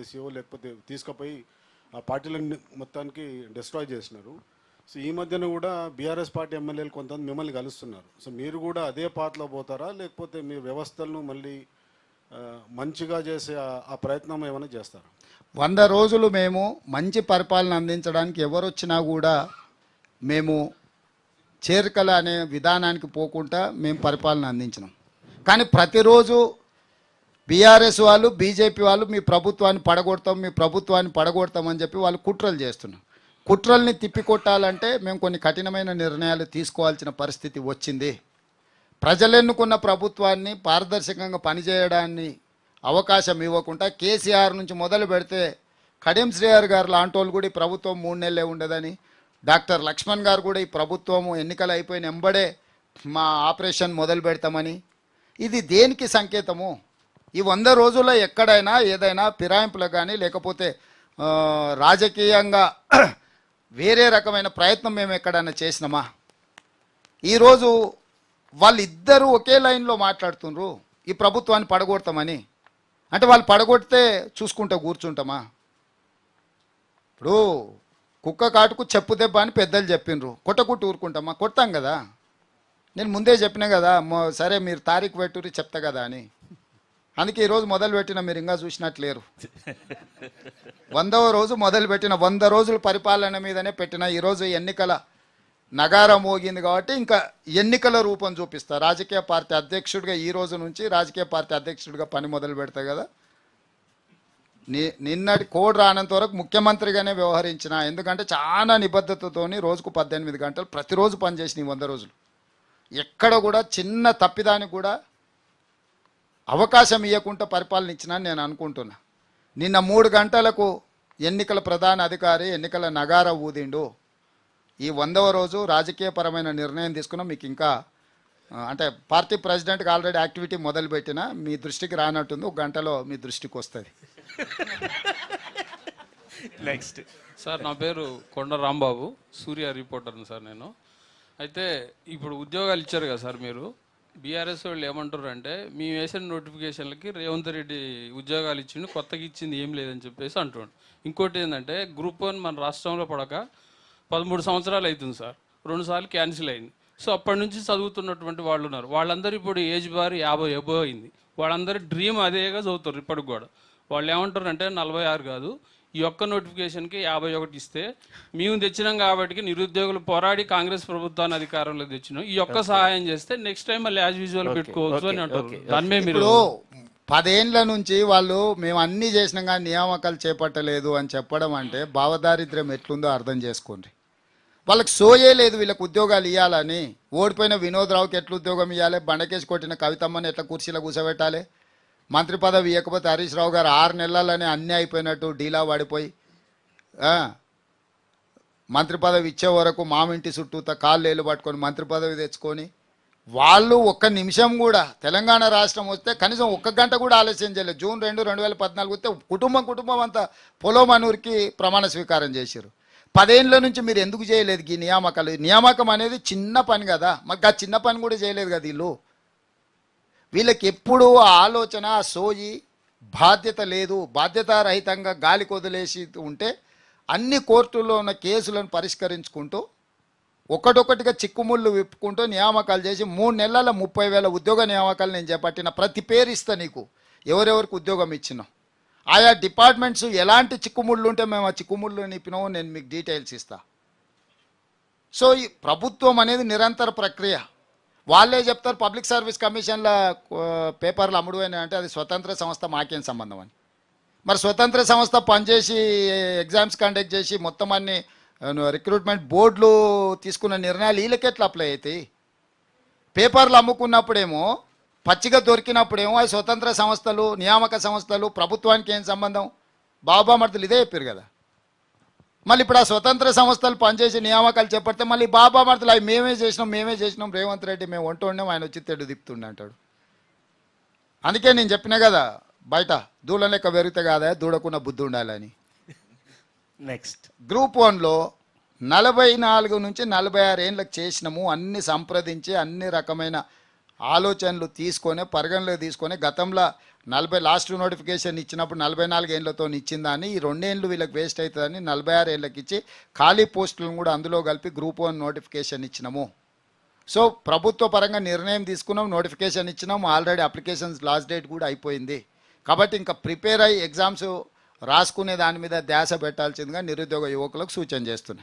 వేసియో లేకపోతే తీసుకుపోయి ఆ పార్టీలను మొత్తానికి డిస్ట్రాయ్ చేసినారు. సో ఈ మధ్యన కూడా బీఆర్ఎస్ పార్టీ ఎమ్మెల్యేలు కొంతమంది మిమ్మల్ని కలుస్తున్నారు. సో మీరు కూడా అదే పాత్రలో పోతారా, లేకపోతే మీ వ్యవస్థలను మళ్ళీ మంచిగా చేసే ఆ ప్రయత్నం ఏమైనా చేస్తారా? 100 రోజులు మేము మంచి పరిపాలన అందించడానికి ఎవరు వచ్చినా కూడా మేము చేరికల అనే విధానానికి పోకుండా మేము పరిపాలన అందించినాం. కానీ ప్రతిరోజు బీఆర్ఎస్ వాళ్ళు బీజేపీ వాళ్ళు మీ ప్రభుత్వాన్ని పడగొడతామని చెప్పి వాళ్ళు కుట్రలు చేస్తున్నారు. కుట్రల్ని తిప్పికొట్టాలంటే మేము కొన్ని కఠినమైన నిర్ణయాలు తీసుకోవాల్సిన పరిస్థితి వచ్చింది. ప్రజలెన్నుకున్న ప్రభుత్వాన్ని పారదర్శకంగా పనిచేయడాన్ని అవకాశం ఇవ్వకుండా కేసీఆర్ నుంచి మొదలు పెడితే కడియం శ్రీహరి గారు లాంటి వాళ్ళు కూడా ఈ ప్రభుత్వం 3 నెలలే ఉండదని, డాక్టర్ లక్ష్మణ్ గారు కూడా ఈ ప్రభుత్వము ఎన్నికలు అయిపోయిన ఎంబడే మా ఆపరేషన్ మొదలు పెడతామని, ఇది దేనికి సంకేతము? ఈ 100 రోజుల్లో ఎక్కడైనా ఏదైనా ఫిరాయింపులకు కానీ లేకపోతే రాజకీయంగా వేరే రకమైన ప్రయత్నం మేము ఎక్కడైనా చేసినామా? ఈరోజు వాళ్ళిద్దరూ ఒకే లైన్లో మాట్లాడుతున్నారు ఈ ప్రభుత్వాన్ని పడగొడతామని. అంటే వాళ్ళు పడగొడితే చూసుకుంటూ కూర్చుంటామా? ఇప్పుడు కుక్క కాటుకు చెప్పు దెబ్బ అని పెద్దలు చెప్పిండ్రు, కొట్టకుట్టు ఊరుకుంటామా? కొడతాం కదా. నేను ముందే చెప్పినా కదా, సరే మీరు తారీఖు పెట్టుర్రి చెప్తా కదా అని. అందుకే ఈరోజు మొదలు పెట్టిన, మీరు ఇంకా చూసినట్లేరు. 100వ రోజు మొదలుపెట్టిన, 100 రోజుల పరిపాలన మీదనే పెట్టిన. ఈరోజు ఎన్నికల నగారం మోగింది కాబట్టి ఇంకా ఎన్నికల రూపం చూపిస్తా. రాజకీయ పార్టీ అధ్యక్షుడిగా ఈ రోజు నుంచి రాజకీయ పార్టీ అధ్యక్షుడిగా పని మొదలు పెడతా కదా. నిన్నటి కోడ్ రానంత వరకు ముఖ్యమంత్రిగానే వ్యవహరించిన. ఎందుకంటే చాలా నిబద్ధతతోని రోజుకు 18 గంటలు ప్రతిరోజు పనిచేసిన 100 రోజులు. ఎక్కడ కూడా చిన్న తప్పిదానికి కూడా అవకాశం ఇవ్వకుండా పరిపాలన ఇచ్చినని నేను అనుకుంటున్నా. నిన్న 3 గంటలకు ఎన్నికల ప్రధాన అధికారి ఎన్నికల నగార ఊదిండు. ఈ 100వ రోజు రాజకీయపరమైన నిర్ణయం తీసుకున్నాం. మీకు ఇంకా అంటే పార్టీ ప్రెసిడెంట్కి ఆల్రెడీ యాక్టివిటీ మొదలుపెట్టిన, మీ దృష్టికి రానట్టుంది, 1 గంటలో మీ దృష్టికి వస్తుంది. నెక్స్ట్ సార్, నా పేరు కొండ రాంబాబు, సూర్య రిపోర్టర్ని సార్ నేను. అయితే ఇప్పుడు ఉద్యోగాలు ఇచ్చారు కదా సార్, మీరు బీఆర్ఎస్ వాళ్ళు ఏమంటారు అంటే మేము వేసిన నోటిఫికేషన్లకి రేవంత్ రెడ్డి ఉద్యోగాలు ఇచ్చిండు, కొత్తగా ఇచ్చింది ఏం లేదని చెప్పేసి అంటుండు. ఇంకోటి ఏంటంటే గ్రూప్ 1 మన రాష్ట్రంలో పడక 13 సంవత్సరాలు అవుతుంది సార్, 2 సార్లు క్యాన్సిల్ అయింది. సో అప్పటి నుంచి చదువుతున్నటువంటి వాళ్ళు ఉన్నారు, వాళ్ళందరూ ఇప్పుడు ఏజ్ బార్ 50 అబోవ్ అయింది. వాళ్ళందరూ డ్రీమ్ అదేగా చదువుతారు ఇప్పటికి కూడా. వాళ్ళు ఏమంటారు అంటే 46 కాదు, ఈ ఒక్క నోటిఫికేషన్కి 51 ఇస్తే మేము తెచ్చినాం కాబట్టి నిరుద్యోగులు పోరాడి కాంగ్రెస్ ప్రభుత్వాన్ని అధికారంలో తెచ్చినాం, ఈ ఒక్క సహాయం చేస్తే నెక్స్ట్ టైం మళ్ళీ యాజ్ యూజువల్ పెట్టుకోవచ్చు అని అంటారు. దాని మీద మీరు 10 ఏళ్ళ నుంచి వాళ్ళు మేము అన్నీ చేసినాం కానీ నియామకాలు చేపట్టలేదు అని చెప్పడం అంటే భావదారిద్ర్యం ఎట్లుందో అర్థం చేసుకోండి. వాళ్ళకి సోయే లేదు వీళ్ళకి ఉద్యోగాలు ఇవ్వాలని. ఓడిపోయిన వినోద్ రావుకి ఎట్లా ఉద్యోగం ఇవ్వాలి, బండకేసి కొట్టిన కవితమ్మని ఎట్లా కుర్చీలో కూర్చోబెట్టాలి, మంత్రి పదవి ఇవ్వకపోతే హరీష్ రావు గారు 6 నెలలనే అన్నీ అయిపోయినట్టు డీలా పడిపోయి మంత్రి పదవి ఇచ్చే వరకు మామింటి చుట్టూత కాళ్ళు పట్టుకొని మంత్రి పదవి తెచ్చుకొని వాళ్ళు 1 నిమిషం కూడా తెలంగాణ రాష్ట్రం వస్తే కనీసం 1 గంట కూడా ఆలస్యం చేయలేదు. జూన్ 2, 2014 వస్తే కుటుంబం అంతా పొలోమనూరుకి ప్రమాణ స్వీకారం చేశారు. 10 ఏళ్ళ నుంచి మీరు ఎందుకు చేయలేదు ఈ నియామకాలు? నియామకం అనేది చిన్న పని కదా, మాకు ఆ చిన్న పని కూడా చేయలేదు కదా. వీళ్ళకి ఎప్పుడూ ఆలోచన, సోయి, బాధ్యత లేదు. బాధ్యతారహితంగా గాలికి వదిలేసి ఉంటే అన్ని కోర్టుల్లో ఉన్న కేసులను పరిష్కరించుకుంటూ ఒకటొకటిగా చిక్కుముళ్ళు విప్పుకుంటూ నియామకాలు చేసి 3 నెలల 30,000 ఉద్యోగ నియామకాలు నేను చేపట్టిన. ప్రతి పేరు ఇస్తా నీకు, ఎవరెవరికి ఉద్యోగం ఇచ్చినాం, ఆయా డిపార్ట్మెంట్స్ ఎలాంటి చిక్కుముళ్ళు ఉంటే మేము ఆ చిక్కుముళ్ళు నిప్పినామో నేను మీకు డీటెయిల్స్ ఇస్తా. సో ఈ ప్రభుత్వం అనేది నిరంతర ప్రక్రియ. వాళ్ళే చెప్తారు పబ్లిక్ సర్వీస్ కమిషన్ల పేపర్లు అమ్ముడుపోయినా అంటే అది స్వతంత్ర సంస్థ, మాకేం సంబంధం అని. మరి స్వతంత్ర సంస్థ పనిచేసి ఎగ్జామ్స్ కండక్ట్ చేసి మొత్తం అన్ని రిక్రూట్మెంట్ బోర్డులు తీసుకున్న నిర్ణయాలు వీళ్ళకి ఎట్లా అప్లై అవుతాయి? పేపర్లు అమ్ముకున్నప్పుడేమో, పచ్చిగా దొరికినప్పుడేమో అది స్వతంత్ర సంస్థలు, నియామక సంస్థలు, ప్రభుత్వానికి ఏం సంబంధం? బాబామర్దులు ఇదే చెప్పారు కదా. మళ్ళీ ఇప్పుడు ఆ స్వతంత్ర సంస్థలు పనిచేసి నియామకాలు చేపడితే మళ్ళీ బాబామర్దులు అవి మేమే చేసినాం రేవంత్ రెడ్డి మేము వండున్నాం, ఆయన వచ్చి తెడ్డు తిప్పుతుండే అంటాడు. అందుకే నేను చెప్పినా కదా, బయట దూడ లెక్క పెరిగితే కాదా దూడకున్న బుద్ధి ఉండాలని. నెక్స్ట్ గ్రూప్ 1లో 44 నుంచి 46 ఏళ్ళకి చేసినాము. అన్ని సంప్రదించి అన్ని రకమైన ఆలోచనలు తీసుకొని పరిగణలోకి తీసుకొని గతంలో లాస్ట్ నోటిఫికేషన్ ఇచ్చినప్పుడు 44 ఏళ్లతో ఇచ్చిన దాన్ని ఈ 2 ఏళ్ళు వీళ్ళకి వేస్ట్ అవుతుందని 46 ఏళ్ళకి ఇచ్చి ఖాళీ పోస్టులను కూడా అందులో కలిపి గ్రూప్ 1 నోటిఫికేషన్ ఇచ్చినాము. సో ప్రభుత్వ పరంగా నిర్ణయం తీసుకున్నాం, నోటిఫికేషన్ ఇచ్చినాం, ఆల్రెడీ అప్లికేషన్స్ లాస్ట్ డేట్ కూడా అయిపోయింది. కాబట్టి ఇంకా ప్రిపేర్ అయ్యి ఎగ్జామ్స్ రాసుకునే దాని మీద ధ్యాస పెట్టాల్సిందిగా నిరుద్యోగ యువకులకు సూచన చేస్తున్నా.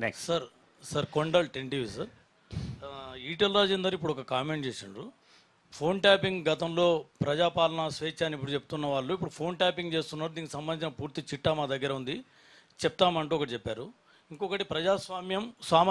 Next. Sir Kondal టెన్టీవీ sir. Etela Rajender ఇప్పుడు ఒక కామెంట్ చేసిండ్రు. ఫోన్ ట్యాపింగ్ గతంలో ప్రజాపాలన స్వేచ్ఛ అని ఇప్పుడు చెప్తున్న వాళ్ళు ఇప్పుడు ఫోన్ ట్యాపింగ్ చేస్తున్నారు, దీనికి సంబంధించిన పూర్తి చిట్టా మా దగ్గర ఉంది చెప్తామంటూ ఒకటి చెప్పారు. ఇంకొకటి ప్రజాస్వామ్యం సామాజిక